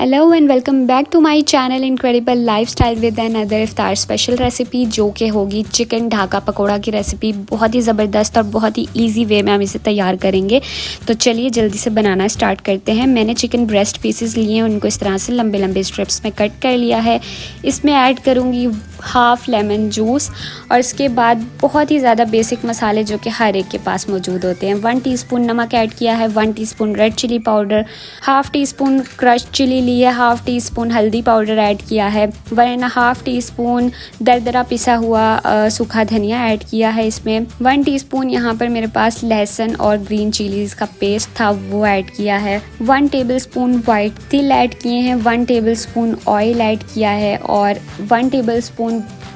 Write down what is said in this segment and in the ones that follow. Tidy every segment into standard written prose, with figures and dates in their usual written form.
Hello and welcome back to my channel incredible lifestyle with another iftar special recipe, जो कि होगी chicken Dhaka pakora की recipe. बहुत ही ज़बरदस्त और बहुत ही इजी वे में हम इसे तैयार करेंगे। तो चलिए जल्दी से बनाना स्टार्ट करते हैं। मैंने चिकन ब्रेस्ट पीसेस लिए हैं, उनको इस तरह से लंबे लंबे स्ट्रिप्स में कट कर लिया है। इसमें ऐड करूँगी हाफ़ लेमन जूस और इसके बाद बहुत ही ज़्यादा बेसिक मसाले जो कि हर एक के पास मौजूद होते हैं। 1 टीस्पून नमक ऐड किया है, 1 teaspoon red chilli powder, half teaspoon crush chilli ली है, हाफ़ टी स्पून हल्दी पाउडर ऐड किया है, 1.5 टीस्पून दरदरा पिसा हुआ सूखा धनिया ऐड किया है। इसमें 1 टीस्पून यहाँ पर मेरे पास लहसुन और ग्रीन चिलीज़ का पेस्ट था, वो ऐड किया है। 1 टेबलस्पून वाइट तिल ऐड किए हैं, 1 टेबलस्पून ऑयल ऐड किया है और 1 टेबलस्पून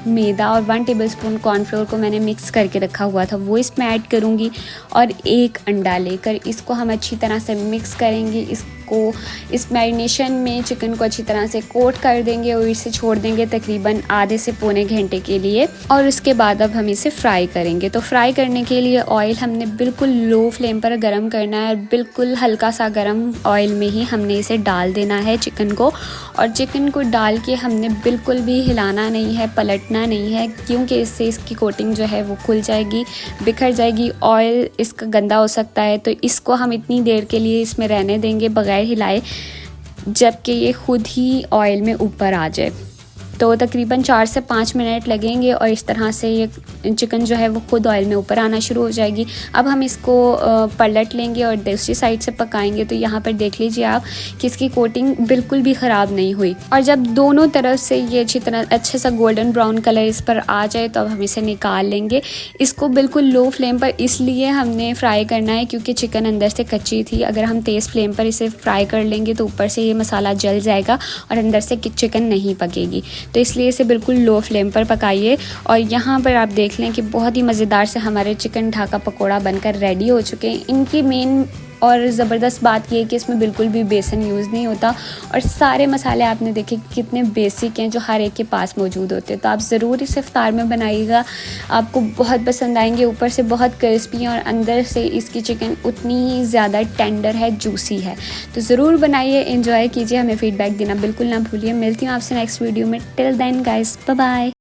मैदा और 1 टेबलस्पून कॉर्नफ्लोर को मैंने मिक्स करके रखा हुआ था, वो इसमें ऐड करूँगी और 1 अंडा लेकर इसको हम अच्छी तरह से मिक्स करेंगे। इस मैरिनेशन में चिकन को अच्छी तरह से कोट कर देंगे और इसे छोड़ देंगे तकरीबन आधे से पौने घंटे के लिए। और उसके बाद अब हम इसे फ्राई करेंगे। तो फ्राई करने के लिए ऑयल हमने बिल्कुल लो फ्लेम पर गर्म करना है और बिल्कुल हल्का सा गर्म ऑयल में ही हमने इसे डाल देना है चिकन को। और चिकन को डाल के हमने बिल्कुल भी हिलाना नहीं है, पलटना नहीं है, क्योंकि इससे इसकी कोटिंग जो है वो खुल जाएगी, बिखर जाएगी, ऑयल इसका गंदा हो सकता है। तो इसको हम इतनी देर के लिए इसमें रहने देंगे बगैर हिलाए, जबकि ये खुद ही ऑयल में ऊपर आ जाए। तो तकरीबन 4 से 5 मिनट लगेंगे और इस तरह से ये चिकन जो है वो खुद ऑयल में ऊपर आना शुरू हो जाएगी। अब हम इसको पलट लेंगे और दूसरी साइड से पकाएंगे। तो यहाँ पर देख लीजिए आप कि इसकी कोटिंग बिल्कुल भी ख़राब नहीं हुई। और जब दोनों तरफ से ये अच्छे सा गोल्डन ब्राउन कलर इस पर आ जाए तो अब हम इसे निकाल लेंगे। इसको बिल्कुल लो फ्लेम पर इसलिए हमने फ्राई करना है क्योंकि चिकन अंदर से कच्ची थी। अगर हम तेज़ फ्लेम पर इसे फ्राई कर लेंगे तो ऊपर से ये मसाला जल जाएगा और अंदर से चिकन नहीं पकेगी। तो इसलिए इसे बिल्कुल लो फ्लेम पर पकाइए। और यहाँ पर आप देख लें कि बहुत ही मज़ेदार से हमारे चिकन ढाका पकोड़ा बनकर रेडी हो चुके हैं। इनकी मेन और ज़बरदस्त बात यह है कि इसमें बिल्कुल भी बेसन यूज़ नहीं होता और सारे मसाले आपने देखे कितने बेसिक हैं जो हर एक के पास मौजूद होते हैं। तो आप ज़रूर इसे इफ्तार में बनाइएगा, आपको बहुत पसंद आएंगे। ऊपर से बहुत क्रिस्पी और अंदर से इसकी चिकन उतनी ही ज़्यादा टेंडर है, जूसी है। तो ज़रूर बनाइए, एंजॉय कीजिए, हमें फ़ीडबैक देना बिल्कुल ना भूलिए। मिलती हूँ आपसे नेक्स्ट वीडियो में। Till then guys, bye bye.